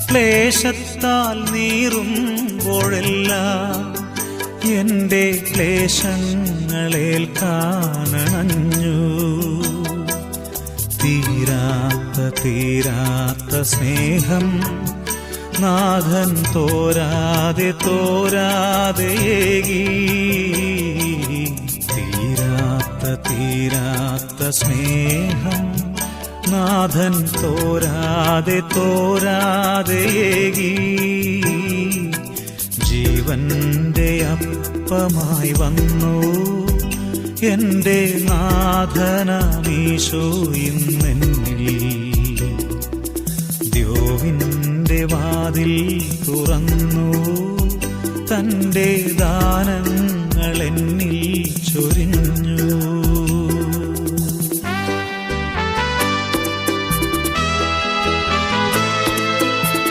ക്ലേശത്താൽ നീറുമ്പോഴെല്ലാം എന്റെ ക്ലേശങ്ങളേൽക്കാനണഞ്ഞു. തീരാത്ത സ്നേഹം നാഥൻ തോരാതെ ഏകി. തീരാത്ത സ്നേഹം നാഥൻ തോരാതെ ഏകി. ജീവന്റെ അപ്പമായി വന്നു എന്റെ നാഥനമീശോ ഇന്നെന്നിൽ. ദ്യോവിന്റെ വാതിൽ തുറന്നു തന്റെ ദാനങ്ങൾ എന്നിൽ ചൊരിഞ്ഞു.